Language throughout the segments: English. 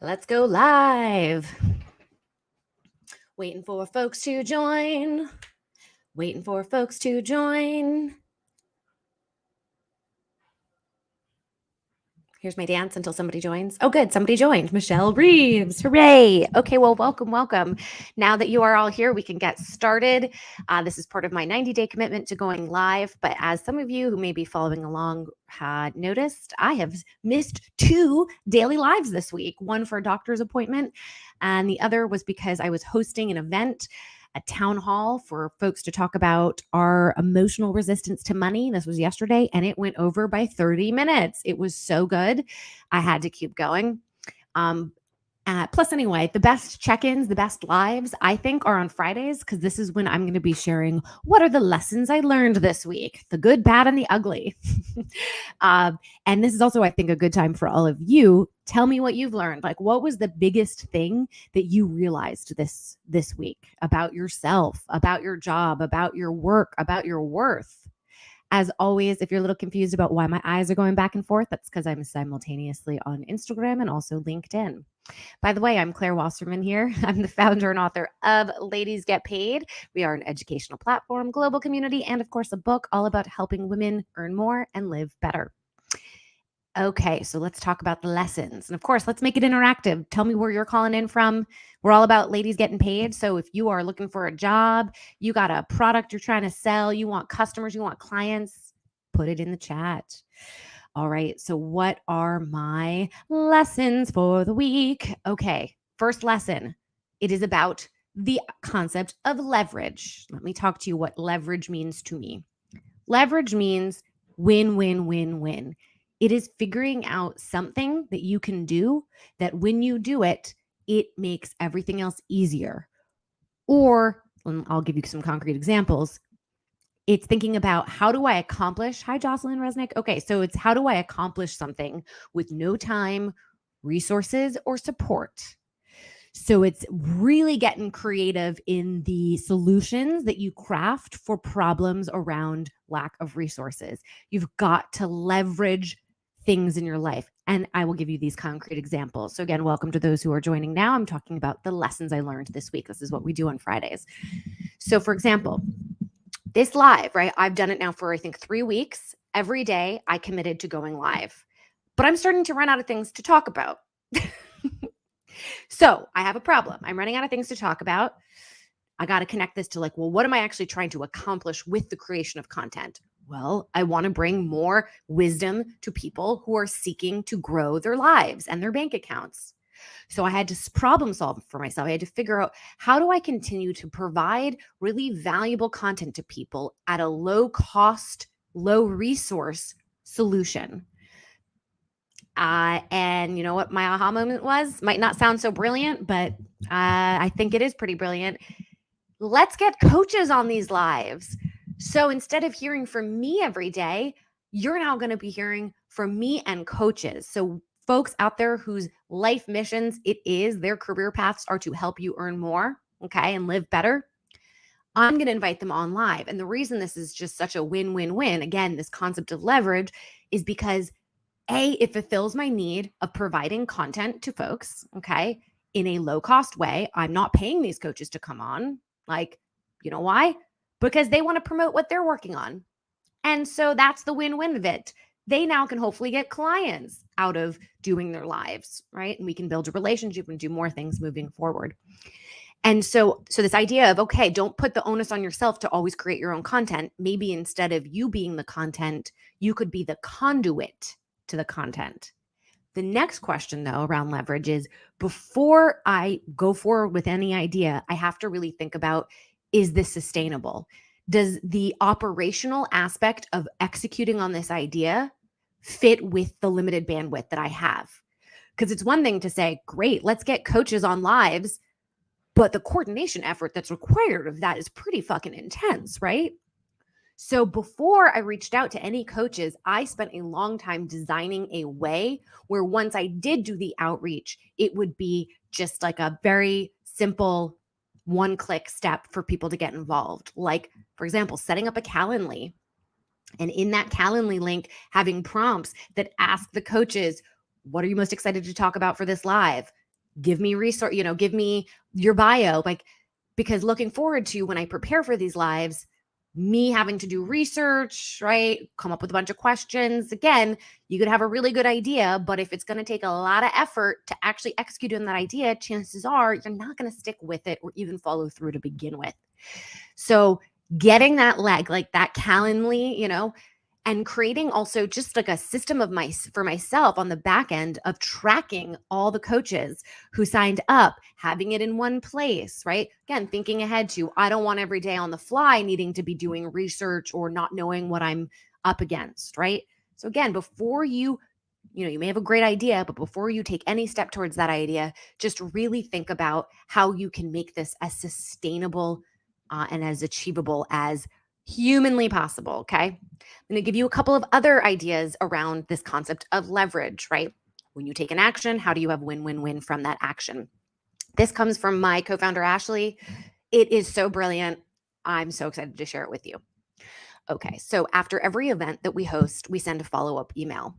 Let's go live. Waiting for folks to join. Waiting for folks to join. Here's my dance until somebody joins. Oh, good. Somebody joined. Michelle Reeves. Hooray. Okay, well, welcome. Now that you are all here, we can get started. This is part of my 90-day commitment to going live. But as some of you who may be following along had noticed, I have missed 2 daily lives this week, one for a doctor's appointment, and the other was because I was hosting an event, a town hall for folks to talk about our emotional resistance to money. This was yesterday, and it went over by 30 minutes. It was so good. I had to keep going. Plus, anyway, the best check-ins, the best lives, I think, are on Fridays, because this is when I'm going to be sharing what are the lessons I learned this week, the good, bad, and the ugly. And this is also, I think, a good time for all of you. Tell me what you've learned. Like, what was the biggest thing that you realized this week about yourself, about your job, about your work, about your worth? As always, if you're a little confused about why my eyes are going back and forth, that's because I'm simultaneously on Instagram and also LinkedIn. By the way, I'm Claire Wasserman here. I'm the founder and author of Ladies Get Paid. We are an educational platform, global community, and of course, a book all about helping women earn more and live better. Okay, so let's talk about the lessons. And of course, let's make it interactive. Tell me where you're calling in from. We're all about ladies getting paid. So if you are looking for a job, you got a product you're trying to sell, you want customers, you want clients, put it in the chat. All right, so what are my lessons for the week? Okay, first lesson. It is about the concept of leverage. Let me talk to you what leverage means to me. Leverage means win, win, win, win. It is figuring out something that you can do that when you do it, it makes everything else easier. Or, and I'll give you some concrete examples. It's thinking about how do I accomplish, hi Jocelyn Resnick. Okay, so it's how do I accomplish something with no time, resources, or support? So it's really getting creative in the solutions that you craft for problems around lack of resources. You've got to leverage things in your life. And I will give you these concrete examples. So again, welcome to those who are joining now. I'm talking about the lessons I learned this week. This is what we do on Fridays. So for example, this live, right? I've done it now for, I think, 3 weeks. Every day I committed to going live, but I'm starting to run out of things to talk about. So I have a problem. I'm running out of things to talk about. I got to connect this to like, well, what am I actually trying to accomplish with the creation of content? Well, I want to bring more wisdom to people who are seeking to grow their lives and their bank accounts. So I had to problem solve for myself. I had to figure out, how do I continue to provide really valuable content to people at a low cost, low resource solution? And you know what my aha moment was? Might not sound so brilliant, but I think it is pretty brilliant. Let's get coaches on these lives. So instead of hearing from me every day, you're now going to be hearing from me and coaches. So folks out there whose life missions it is, their career paths are to help you earn more, okay, and live better. I'm going to invite them on live. And the reason this is just such a win-win-win, again, this concept of leverage, is because it fulfills my need of providing content to folks, okay, in a low-cost way. I'm not paying these coaches to come on. Like, you know why? Because they want to promote what they're working on. And so that's the win-win of it. They now can hopefully get clients out of doing their lives, right? And we can build a relationship and do more things moving forward. And so this idea of, okay, don't put the onus on yourself to always create your own content. Maybe instead of you being the content, you could be the conduit to the content. The next question, though, around leverage is, before I go forward with any idea, I have to really think about, is this sustainable? Does the operational aspect of executing on this idea fit with the limited bandwidth that I have? Because it's one thing to say, great, let's get coaches on lives, but the coordination effort that's required of that is pretty fucking intense, right? So before I reached out to any coaches, I spent a long time designing a way where once I did do the outreach, it would be just like a very simple one-click step for people to get involved. Like, for example, setting up a Calendly. And in that Calendly link, having prompts that ask the coaches, what are you most excited to talk about for this live? give me resource, give me your bio, like, because looking forward to when I prepare for these lives, me having to do research, right? Come up with a bunch of questions. Again, you could have a really good idea, but if it's going to take a lot of effort to actually execute on that idea, chances are you're not going to stick with it or even follow through to begin with. So getting that leg, like that Calendly, and creating also just like a system for myself on the back end of tracking all the coaches who signed up, having it in one place, right? Again, thinking ahead to, I don't want every day on the fly needing to be doing research or not knowing what I'm up against, right? So again, before you may have a great idea, but before you take any step towards that idea, just really think about how you can make this as sustainable and as achievable as humanly possible, okay? I'm going to give you a couple of other ideas around this concept of leverage, right? When you take an action, how do you have win-win-win from that action? This comes from my co-founder, Ashley. It is so brilliant. I'm so excited to share it with you. Okay, so after every event that we host, we send a follow-up email.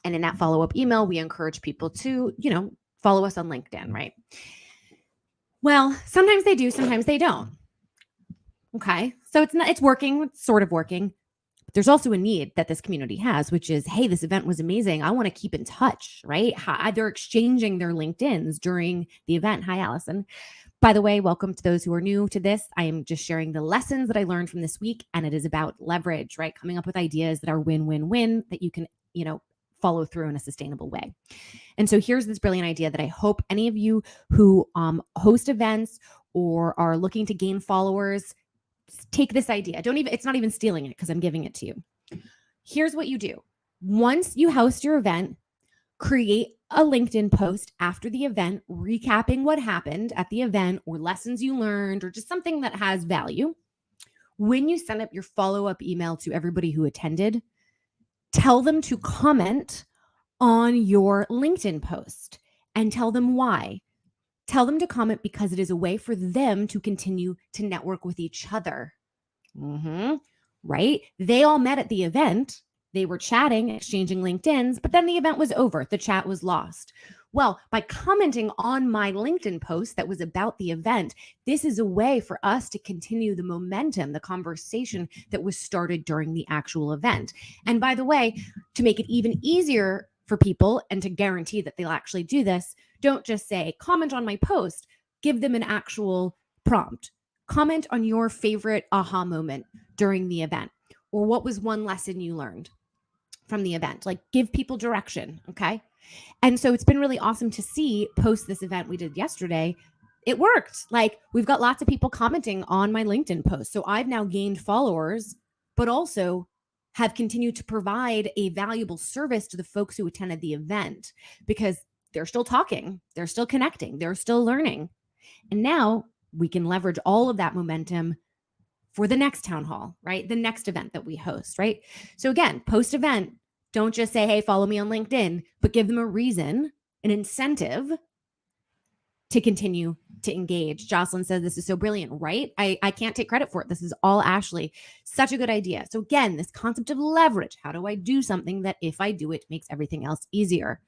And in that follow-up email, we encourage people to, follow us on LinkedIn, right? Well, sometimes they do, sometimes they don't. Okay, so it's working, it's sort of working. But there's also a need that this community has, which is, hey, this event was amazing. I want to keep in touch, right? They're exchanging their LinkedIns during the event. Hi, Allison. By the way, welcome to those who are new to this. I am just sharing the lessons that I learned from this week, and it is about leverage, right? Coming up with ideas that are win-win-win that you can, follow through in a sustainable way. And so here's this brilliant idea that I hope any of you who host events or are looking to gain followers, take this idea. It's not even stealing it because I'm giving it to you. Here's what you do. Once you host your event, create a LinkedIn post after the event, recapping what happened at the event or lessons you learned or just something that has value. When you send up your follow-up email to everybody who attended, tell them to comment on your LinkedIn post and tell them why. Tell them to comment because it is a way for them to continue to network with each other. Right? They all met at the event. They were chatting, exchanging LinkedIns, but then the event was over. The chat was lost. Well, by commenting on my LinkedIn post that was about the event, this is a way for us to continue the momentum, the conversation that was started during the actual event. And by the way, to make it even easier for people and to guarantee that they'll actually do this, don't just say, comment on my post, give them an actual prompt. Comment on your favorite aha moment during the event, or what was one lesson you learned from the event. Like, give people direction, okay? And so it's been really awesome to see post this event we did yesterday. It worked. Like, we've got lots of people commenting on my LinkedIn post. So I've now gained followers, but also have continued to provide a valuable service to the folks who attended the event because they're still talking, they're still connecting, they're still learning. And now we can leverage all of that momentum for the next town hall, right? The next event that we host, right? So again, post-event, don't just say, hey, follow me on LinkedIn, but give them a reason, an incentive to continue to engage. Jocelyn says this is so brilliant, right? I can't take credit for it. This is all Ashley. Such a good idea. So again, this concept of leverage. How do I do something that if I do it, makes everything else easier?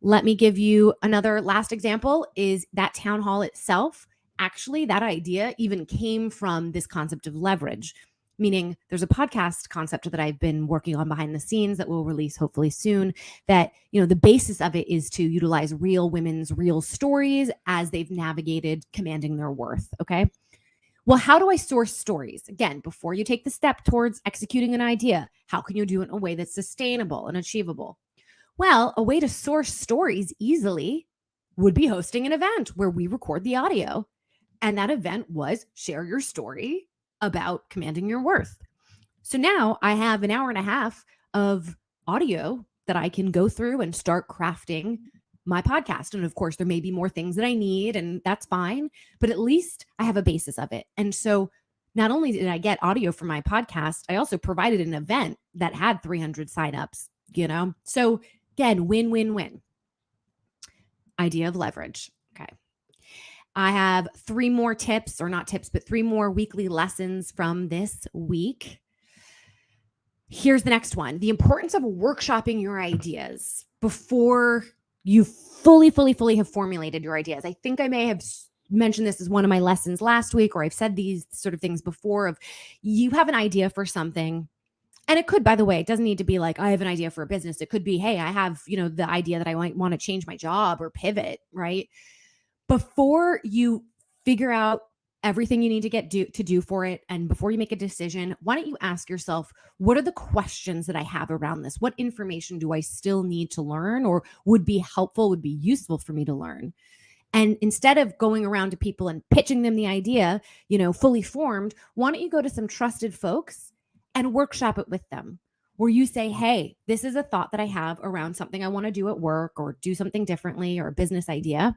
Let me give you another last example is that town hall itself. Actually, that idea even came from this concept of leverage, meaning there's a podcast concept that I've been working on behind the scenes that we'll release hopefully soon that, the basis of it is to utilize real women's real stories as they've navigated commanding their worth, okay? Well, how do I source stories? Again, before you take the step towards executing an idea, how can you do it in a way that's sustainable and achievable? Well, a way to source stories easily would be hosting an event where we record the audio. And that event was share your story about commanding your worth. So now I have an hour and a half of audio that I can go through and start crafting my podcast. And of course, there may be more things that I need, and that's fine, but at least I have a basis of it. And so not only did I get audio for my podcast, I also provided an event that had 300 signups, So again, win, win, win. Idea of leverage. Okay. I have 3 more tips, or not tips, but 3 more weekly lessons from this week. Here's the next one. The importance of workshopping your ideas before you fully have formulated your ideas. I think I may have mentioned this as one of my lessons last week, or I've said these sort of things before of you have an idea for something. And it could, by the way, it doesn't need to be like, I have an idea for a business. It could be, hey, I have, the idea that I might want to change my job or pivot, right? Before you figure out everything you need to do for it, and before you make a decision, why don't you ask yourself, what are the questions that I have around this? What information do I still need to learn, or would be helpful, would be useful for me to learn? And instead of going around to people and pitching them the idea, fully formed, why don't you go to some trusted folks and workshop it with them? Where you say, hey, this is a thought that I have around something I want to do at work, or do something differently, or a business idea.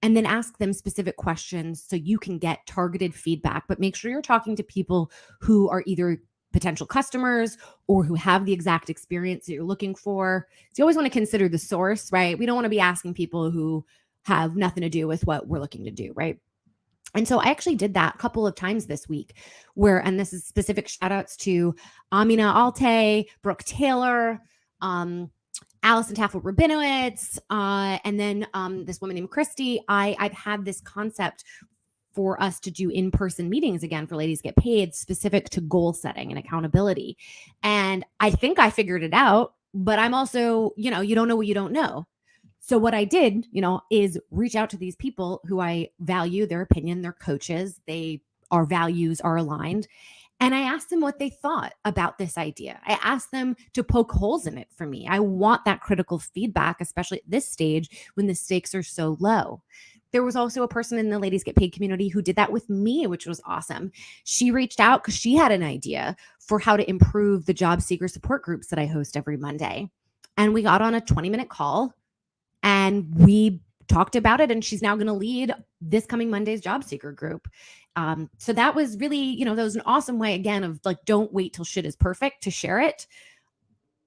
And then ask them specific questions so you can get targeted feedback. But make sure you're talking to people who are either potential customers or who have the exact experience that you're looking for. So you always want to consider the source, right? We don't want to be asking people who have nothing to do with what we're looking to do, right? And so I actually did that a couple of times this week and this is specific shout outs to Amina Alte, Brooke Taylor, Allison Taffel Rabinowitz, and then this woman named Christy. I've had this concept for us to do in-person meetings again for Ladies Get Paid, specific to goal setting and accountability. And I think I figured it out, but I'm also, you don't know what you don't know. So what I did, is reach out to these people who I value their opinion, their coaches, our values are aligned. And I asked them what they thought about this idea. I asked them to poke holes in it for me. I want that critical feedback, especially at this stage when the stakes are so low. There was also a person in the Ladies Get Paid community who did that with me, which was awesome. She reached out because she had an idea for how to improve the job seeker support groups that I host every Monday. And we got on a 20-minute call and we talked about it, and she's now going to lead this coming Monday's job seeker group. So that was really, that was an awesome way, again, of like, don't wait till shit is perfect to share it.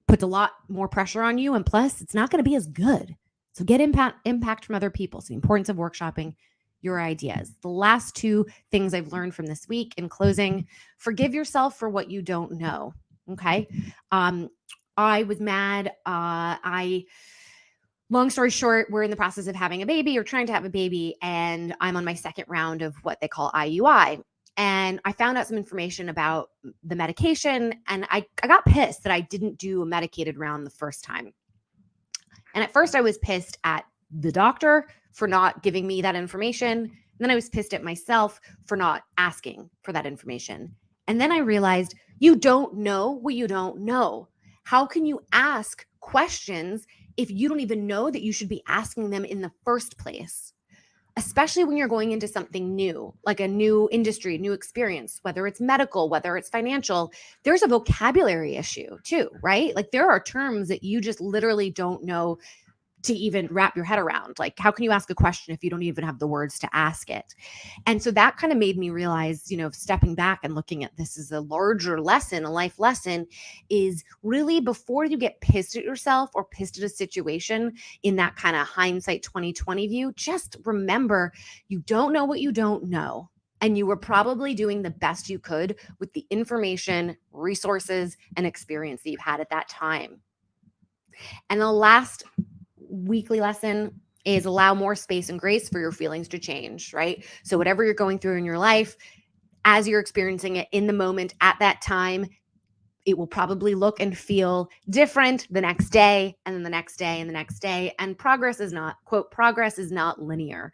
Puts a lot more pressure on you. And plus, it's not going to be as good. So get impact from other people. So the importance of workshopping your ideas. The last two things I've learned from this week in closing: forgive yourself for what you don't know. Okay. I was mad. Long story short, we're in the process of having a baby or trying to have a baby, and I'm on my second round of what they call IUI. And I found out some information about the medication, and I got pissed that I didn't do a medicated round the first time. And at first I was pissed at the doctor for not giving me that information. And then I was pissed at myself for not asking for that information. And then I realized you don't know what you don't know. How can you ask questions if you don't even know that you should be asking them in the first place? Especially when you're going into something new, like a new industry, new experience, whether it's medical, whether it's financial, there's a vocabulary issue too, right? Like there are terms that you just literally don't know to even wrap your head around. Like, how can you ask a question if you don't even have the words to ask it? And so that kind of made me realize, stepping back and looking at this as a larger lesson, a life lesson, is really, before you get pissed at yourself or pissed at a situation in that kind of hindsight 2020 view, just remember you don't know what you don't know. And you were probably doing the best you could with the information, resources, and experience that you had at that time. And the last weekly lesson is allow more space and grace for your feelings to change, right? So whatever you're going through in your life, as you're experiencing it in the moment at that time, it will probably look and feel different the next day, and then the next day, and the next day. And progress is not, quote, progress is not linear.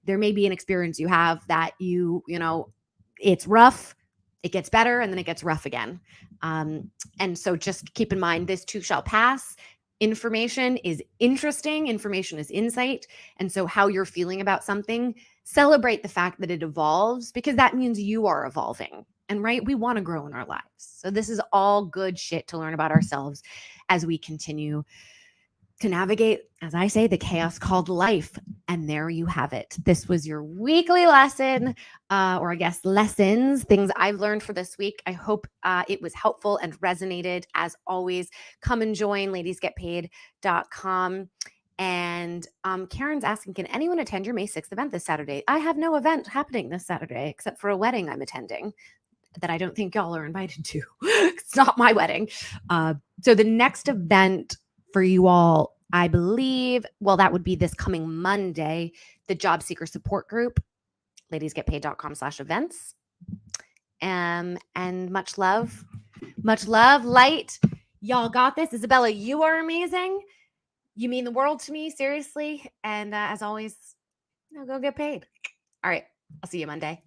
There may be an experience you have that it's rough, it gets better, and then it gets rough again. And so just keep in mind, this too shall pass. Information is interesting. Information is insight. And so how you're feeling about something, celebrate the fact that it evolves, because that means you are evolving. And right, we want to grow in our lives. So this is all good shit to learn about ourselves as we continue to navigate, as I say, the chaos called life. And there you have it. This was your weekly lesson, or I guess lessons, things I've learned for this week. I hope it was helpful and resonated. As always, come and join ladiesgetpaid.com. And Karen's asking, can anyone attend your May 6th event this Saturday? I have no event happening this Saturday except for a wedding I'm attending that I don't think y'all are invited to. It's not my wedding. So the next event for you all, I believe, well, that would be this coming Monday, the job seeker support group, ladiesgetpaid.com/events. And much love, light. Y'all got this. Isabella, you are amazing. You mean the world to me, seriously. And as always, go get paid. All right. I'll see you Monday.